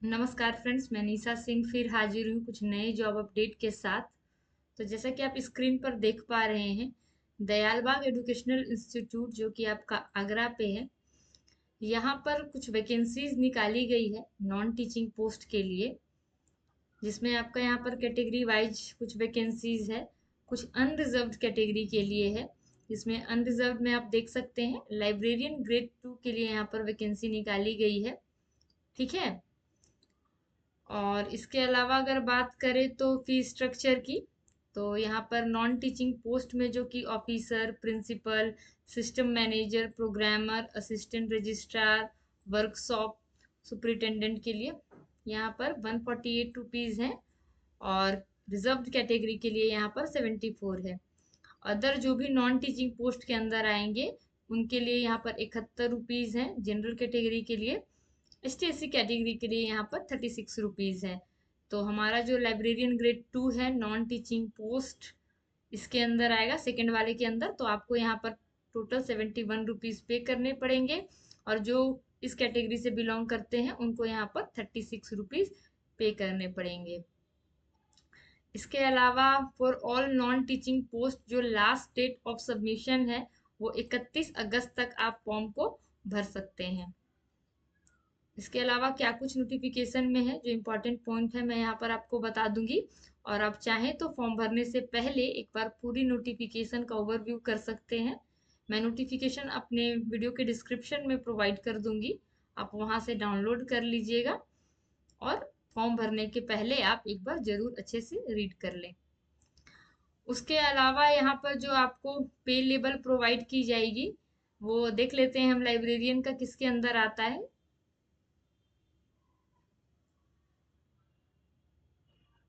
नमस्कार फ्रेंड्स, मैं निशा सिंह फिर हाजिर हूँ कुछ नए जॉब अपडेट के साथ। तो जैसा कि आप स्क्रीन पर देख पा रहे हैं, दयालबाग एजुकेशनल इंस्टीट्यूट जो कि आपका आगरा पे है, यहाँ पर कुछ वैकेंसीज निकाली गई है नॉन टीचिंग पोस्ट के लिए, जिसमें आपका यहाँ पर कैटेगरी वाइज कुछ वैकेंसीज है। कुछ अनरिजर्व्ड कैटेगरी के लिए है, जिसमें अनरिजर्व्ड में आप देख सकते हैं लाइब्रेरियन ग्रेड 2 के लिए यहाँ पर वैकेंसी निकाली गई है। ठीक है। और इसके अलावा अगर बात करें तो फीस स्ट्रक्चर की, तो यहाँ पर नॉन टीचिंग पोस्ट में जो कि officer, principal, system manager, programmer, assistant registrar, workshop superintendent के लिए यहाँ पर 148 रुपीज़ है। और रिजर्व्ड कैटेगरी के लिए यहाँ पर 74 है। अदर जो भी नॉन टीचिंग पोस्ट के अंदर आएंगे उनके लिए यहाँ पर 71 रुपीज़ है। जनरल कैटेगरी के लिए, ST/SC कैटेगरी के लिए यहाँ पर 36 रुपीज़ है। तो हमारा जो लाइब्रेरियन ग्रेड 2 है नॉन टीचिंग पोस्ट, इसके अंदर आएगा सेकंड वाले के अंदर, तो आपको यहाँ पर टोटल 71 रुपीज़ पे करने पड़ेंगे। और जो इस कैटेगरी से बिलोंग करते हैं उनको यहाँ पर 36 रुपीज़ पे करने पड़ेंगे। इसके अलावा for all non teaching post जो लास्ट डेट ऑफ सबमिशन है वो 31 अगस्त तक आप फॉर्म को भर सकते हैं। इसके अलावा क्या कुछ नोटिफिकेशन में है, जो इम्पोर्टेंट पॉइंट है मैं यहाँ पर आपको बता दूंगी। और आप चाहें तो फॉर्म भरने से पहले एक बार पूरी नोटिफिकेशन का ओवरव्यू कर सकते हैं। मैं नोटिफिकेशन अपने वीडियो के डिस्क्रिप्शन में प्रोवाइड कर दूंगी, आप वहां से डाउनलोड कर लीजिएगा। और फॉर्म भरने के पहले आप एक बार जरूर अच्छे से रीड कर लें। उसके अलावा यहाँ पर जो आपको पे लेवल प्रोवाइड की जाएगी वो देख लेते हैं हम, लाइब्रेरियन का किसके अंदर आता है।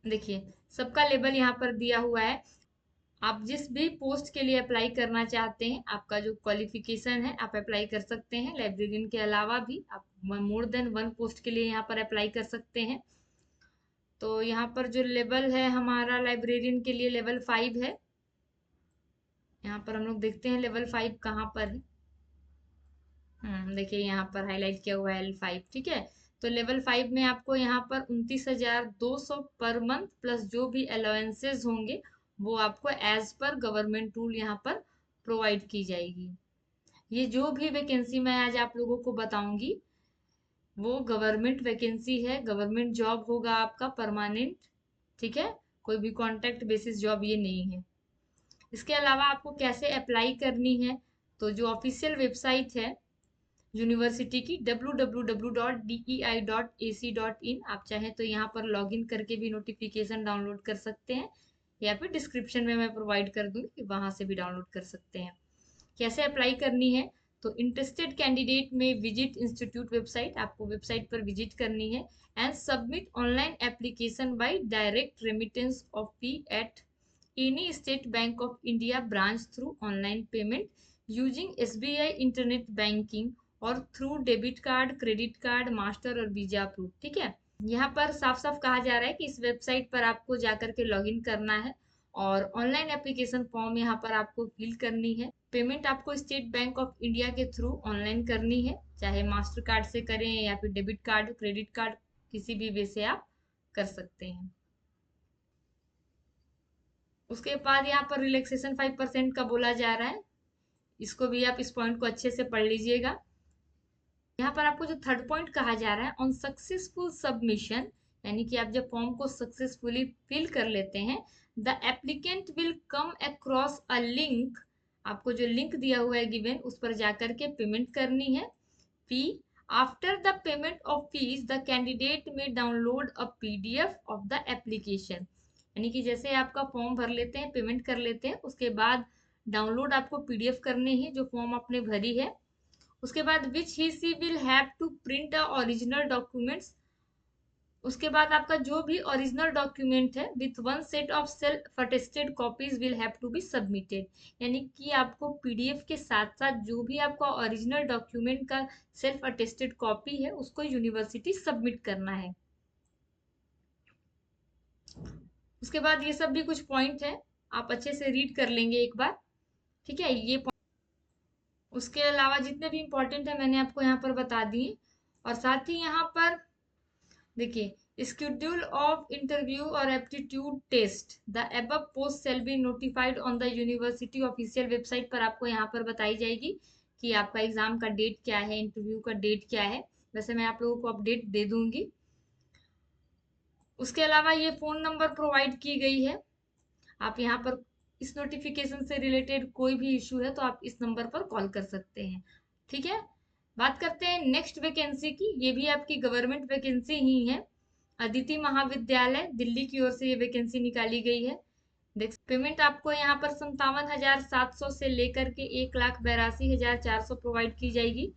देखिए, सबका लेवल यहाँ पर दिया हुआ है। आप जिस भी पोस्ट के लिए अप्लाई करना चाहते हैं, आपका जो क्वालिफिकेशन है आप अप्लाई कर सकते हैं। लाइब्रेरियन के अलावा भी आप मोर देन वन पोस्ट के लिए यहाँ पर अप्लाई कर सकते हैं। तो यहाँ पर जो लेवल है हमारा लाइब्रेरियन के लिए लेवल 5 है। यहाँ पर हम लोग देखते हैं लेवल 5 कहाँ पर है। देखिए यहाँ पर हाईलाइट किया हुआ है L5। ठीक है। तो लेवल 5 में आपको यहाँ पर 29,200 पर मंथ प्लस जो भी अलाउंसेस होंगे वो आपको एज पर गवर्नमेंट रूल यहाँ पर प्रोवाइड की जाएगी। ये जो भी वैकेंसी मैं आज आप लोगों को बताऊंगी वो गवर्नमेंट वैकेंसी है, गवर्नमेंट जॉब होगा आपका परमानेंट। ठीक है। कोई भी कॉन्ट्रैक्ट बेसिस जॉब ये नहीं है। इसके अलावा आपको कैसे अप्लाई करनी है, तो जो ऑफिशियल वेबसाइट है यूनिवर्सिटी की, www.dei.ac.in, आप चाहें तो यहाँ पर लॉगिन करके भी नोटिफिकेशन डाउनलोड कर सकते हैं, या फिर डिस्क्रिप्शन में मैं प्रोवाइड कर दूंगी, वहां से भी डाउनलोड कर सकते हैं। कैसे अप्लाई करनी है, तो interested candidate may visit institute website, आपको वेबसाइट पर विजिट करनी है and submit online application by direct remittance of fee at any state bank of India branch through online payment using SBI internet banking और through debit card, credit card, master और visa approve. ठीक है। यहाँ पर साफ साफ कहा जा रहा है कि इस वेबसाइट पर आपको जाकर के लॉगिन करना है और ऑनलाइन एप्लीकेशन फॉर्म यहाँ पर आपको फिल करनी है। पेमेंट आपको स्टेट बैंक ऑफ इंडिया के थ्रू ऑनलाइन करनी है, चाहे मास्टर कार्ड से करें या फिर डेबिट कार्ड, क्रेडिट कार्ड, किसी भी वे से आप कर सकते हैं। उसके बाद यहाँ पर रिलैक्सेशन 5% का बोला जा रहा है, इसको भी आप इस पॉइंट को अच्छे से पढ़ लीजिएगा। यहाँ पर आपको जो थर्ड पॉइंट कहा जा रहा है, ऑन सक्सेसफुल सबमिशन, यानी कि आप जब फॉर्म को सक्सेसफुली फिल कर लेते हैं, the applicant will come across a link, आपको जो लिंक दिया हुआ है गिवन उस पर जाकर के पेमेंट करनी है। Fee, after the payment of fees the candidate may download a PDF of the application, यानी कि जैसे आपका फॉर्म भर लेते हैं, पेमेंट कर लेते हैं, उसके बाद डाउनलोड आपको PDF करनी है जो फॉर्म आपने भरी है। उसके बाद which he she will have to print a original documents, उसके बाद आपका जो भी ओरिजिनल डॉक्यूमेंट है with one set of self attested copies will have to be submitted, यानी कि आपको PDF के साथ साथ जो भी आपका ओरिजिनल डॉक्यूमेंट का सेल्फ अटेस्टेड कॉपी है उसको यूनिवर्सिटी सबमिट करना है। उसके बाद ये सब भी कुछ पॉइंट है, आप अच्छे से रीड कर लेंगे एक बार। ठीक है। ये उसके अलावा जितने भी इम्पोर्टेंट है मैंने आपको यहाँ पर बता दिए। और साथ ही यहाँ पर देखिए, शेड्यूल ऑफ इंटरव्यू और aptitude test the above post shall be notified on the university official website पर आपको यहाँ पर बताई जाएगी कि आपका एग्जाम का डेट क्या है, इंटरव्यू का डेट क्या है। वैसे मैं आप लोगों को अपडेट दे दूंगी। उसके अलावा ये फोन नंबर प्रोवाइड की गई है। आप यहाँ पर इस नोटिफिकेशन से रिलेटेड कोई भी इशू है तो आप इस नंबर पर कॉल कर सकते हैं। ठीक है, बात करते हैं नेक्स्ट वैकेंसी की। ये भी आपकी गवर्नमेंट वैकेंसी ही है। अदिति महाविद्यालय दिल्ली की ओर से ये वैकेंसी निकाली गई है। देख, पेमेंट आपको यहाँ पर 57,700 से लेकर के 1,82,400 प्रोवाइड की जाएगी।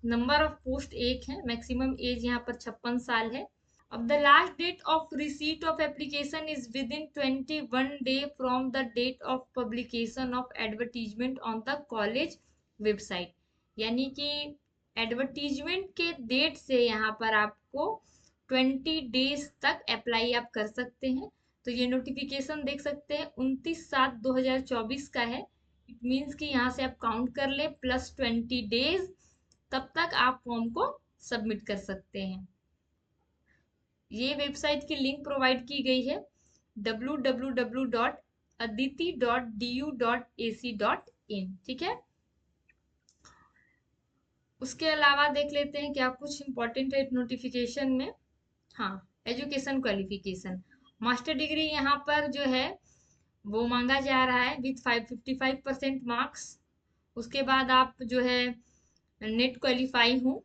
नंबर ऑफ पोस्ट एक है। मैक्सिमम एज यहाँ पर 56 साल है। अब the last date of receipt of application is within 21 day from the date of publication of advertisement on the college website। यानी कि एडवर्टीजमेंट के डेट से यहाँ पर आपको 20 डेज तक अप्लाई आप कर सकते हैं। तो ये नोटिफिकेशन देख सकते हैं 29/7/2024 का है। इट मीन्स कि यहाँ से आप काउंट कर ले प्लस 20 डेज, तब तक आप फॉर्म को सबमिट कर सकते हैं। ये वेबसाइट की लिंक प्रोवाइड की गई है www.aditi.du.ac.in। ठीक है, उसके अलावा देख लेते हैं क्या कुछ इंपॉर्टेंट है नोटिफिकेशन में। हाँ, एजुकेशन क्वालिफिकेशन मास्टर डिग्री यहाँ पर जो है वो मांगा जा रहा है विथ 555% मार्क्स। उसके बाद आप जो है नेट क्वालिफाई हो।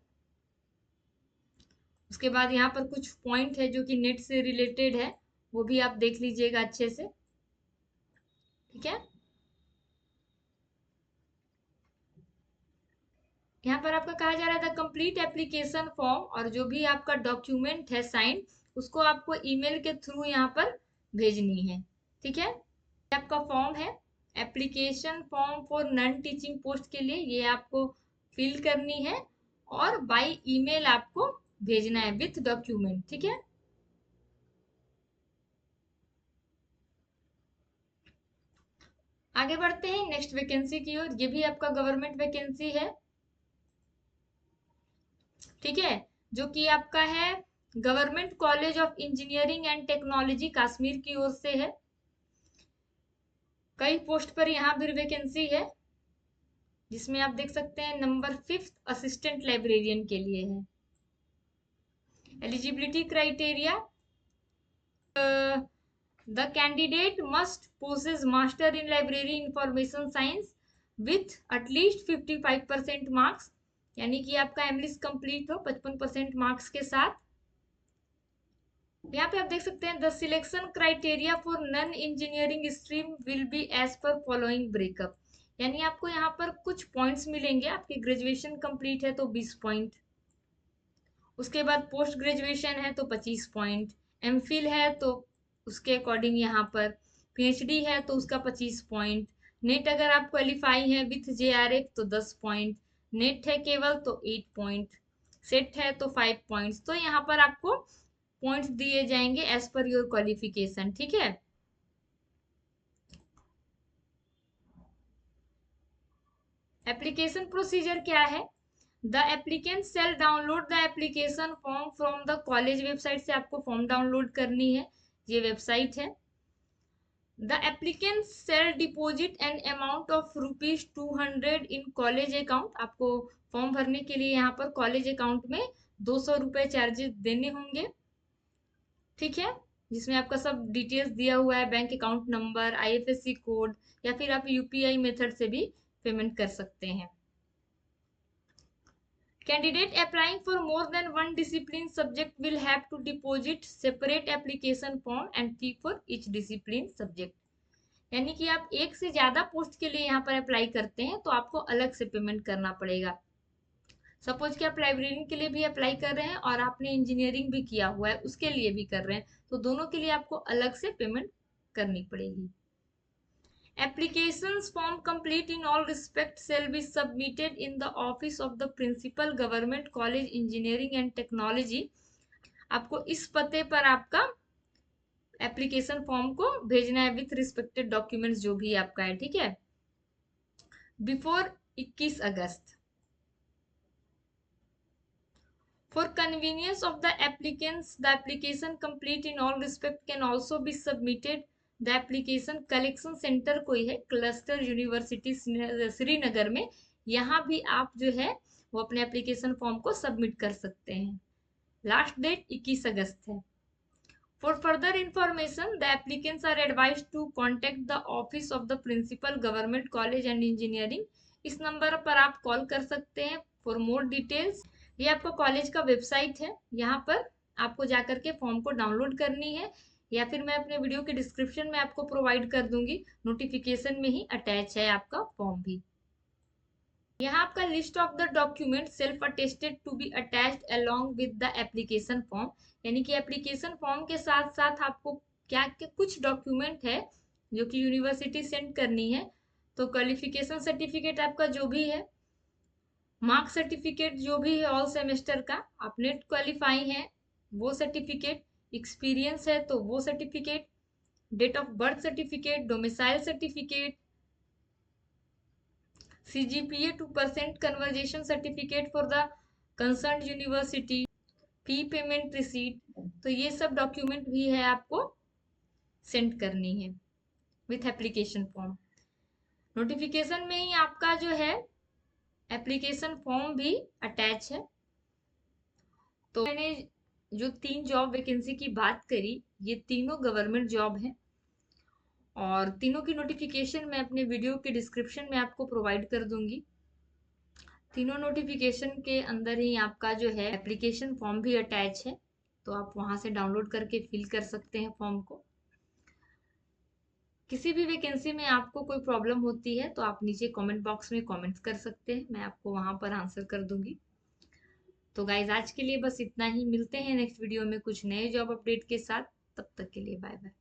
उसके बाद यहाँ पर कुछ पॉइंट है जो कि नेट से रिलेटेड है, वो भी आप देख लीजिएगा अच्छे से। ठीक है, यहाँ पर आपका कहा जा रहा था कंप्लीट एप्लीकेशन फॉर्म, और जो भी आपका डॉक्यूमेंट है साइन, उसको आपको ईमेल के थ्रू यहाँ पर भेजनी है। ठीक है, आपका फॉर्म है application form for non teaching post के लिए, ये आपको फिल करनी है और बाय ईमेल आपको भेजना है विथ डॉक्यूमेंट। ठीक है, आगे बढ़ते हैं नेक्स्ट वैकेंसी की ओर। ये भी आपका गवर्नमेंट वैकेंसी है। ठीक है, जो कि आपका है government college of engineering and technology Kashmir की ओर से है। कई पोस्ट पर यहाँ भी वैकेंसी है, जिसमें आप देख सकते हैं नंबर 5 असिस्टेंट लाइब्रेरियन के लिए है। Eligibility criteria, the candidate must possess master in library information science with at least 55% marks। यानी कि आपका एमलिस कंप्लीट हो 55% मार्क्स के साथ। यहाँ पे आप देख सकते हैं the selection criteria for non engineering stream will be as per following breakup. यानी आपको यहाँ पर कुछ पॉइंट्स मिलेंगे। आपकी ग्रेजुएशन कंप्लीट है तो 20 पॉइंट, उसके बाद पोस्ट ग्रेजुएशन है तो 25 पॉइंट, एमफिल है तो उसके अकॉर्डिंग यहाँ पर, पीएचडी है तो उसका 25 पॉइंट, नेट अगर आप क्वालिफाई है विथ जेआरएफ तो 10 पॉइंट, नेट है केवल तो 8 पॉइंट, सेट है तो 5 पॉइंट्स। तो यहाँ पर आपको पॉइंट्स दिए जाएंगे एज पर योर क्वालिफिकेशन। ठीक है, एप्लीकेशन प्रोसीजर क्या है। The applicant shall download the application form from the college website से आपको फॉर्म डाउनलोड करनी है। ये वेबसाइट है। The applicant shall deposit an amount of ₹200 in college account. आपको फॉर्म भरने के लिए यहाँ पर कॉलेज अकाउंट में 200 रुपए चार्जेस देने होंगे। ठीक है, जिसमें आपका सब डिटेल्स दिया हुआ है, bank account number, IFSC code, या फिर आप यूपीआई मेथड से भी पेमेंट कर सकते हैं। Candidate applying for more than one discipline subject will have to deposit separate application form and fee for each discipline subject। यानी कि आप एक से ज्यादा पोस्ट के लिए यहाँ पर अप्लाई करते हैं तो आपको अलग से पेमेंट करना पड़ेगा। सपोज कि आप लाइब्रेरी के लिए भी अप्लाई कर रहे हैं और आपने इंजीनियरिंग भी किया हुआ है उसके लिए भी कर रहे हैं, तो दोनों के लिए आपको अलग से पेमेंट करनी पड़ेगी। Applications form complete in all respects shall be submitted in the office of the principal government college engineering and technology। आपको इस पते पर आपका एप्लीकेशन फॉर्म को भेजना है विथ रिस्पेक्टेड डॉक्यूमेंट्स जो भी आपका है। ठीक है, before 21 August. For convenience of the applicants, the application complete in all respect can also be submitted. The application collection center कोई है क्लस्टर यूनिवर्सिटी श्रीनगर में, यहाँ भी आप जो है वो अपने एप्लीकेशन फॉर्म को सबमिट कर सकते हैं। लास्ट डेट 21 अगस्त है। For further information, the applicants are advised to contact the office of the principal government college and engineering. इस नंबर पर आप कॉल कर सकते हैं फॉर मोर डिटेल्स। ये आपका कॉलेज का वेबसाइट है, यहाँ पर आपको जाकर के फॉर्म को डाउनलोड करनी है, या फिर मैं अपने वीडियो के डिस्क्रिप्शन में आपको प्रोवाइड कर दूंगी, नोटिफिकेशन में ही अटैच है आपका फॉर्म भी। यहाँ आपका list of the document self attested to be attached along with the application form, यानी कि एप्लीकेशन फॉर्म के साथ साथ आपको क्या क्या कुछ डॉक्यूमेंट है जो कि यूनिवर्सिटी सेंड करनी है। तो क्वालिफिकेशन सर्टिफिकेट आपका जो भी है, मार्क सर्टिफिकेट जो भी है ऑल सेमेस्टर का, आप नेट क्वालिफाई है वो सर्टिफिकेट, एक्सपीरियंस है तो वो certificate, date of birth certificate, domicile certificate, CGPA 2% conversion certificate for the concerned university, fee payment receipt, तो ये सब डॉक्यूमेंट भी है आपको सेंड करनी है विथ एप्लीकेशन फॉर्म। नोटिफिकेशन में ही आपका जो है एप्लीकेशन फॉर्म भी अटैच है। तो मैंने जो 3 जॉब वैकेंसी की बात करी, ये तीनों गवर्नमेंट जॉब हैं और तीनों की नोटिफिकेशन मैं अपने वीडियो के डिस्क्रिप्शन में आपको प्रोवाइड कर दूंगी। तीनों नोटिफिकेशन के अंदर ही आपका जो है एप्लीकेशन फॉर्म भी अटैच है, तो आप वहां से डाउनलोड करके फिल कर सकते हैं फॉर्म को। किसी भी वैकेंसी में आपको कोई प्रॉब्लम होती है तो आप नीचे कमेंट बॉक्स में कमेंट्स कर सकते हैं, मैं आपको वहां पर आंसर कर दूंगी। तो गाइज आज के लिए बस इतना ही, मिलते हैं नेक्स्ट वीडियो में कुछ नए जॉब अपडेट के साथ, तब तक के लिए बाय बाय।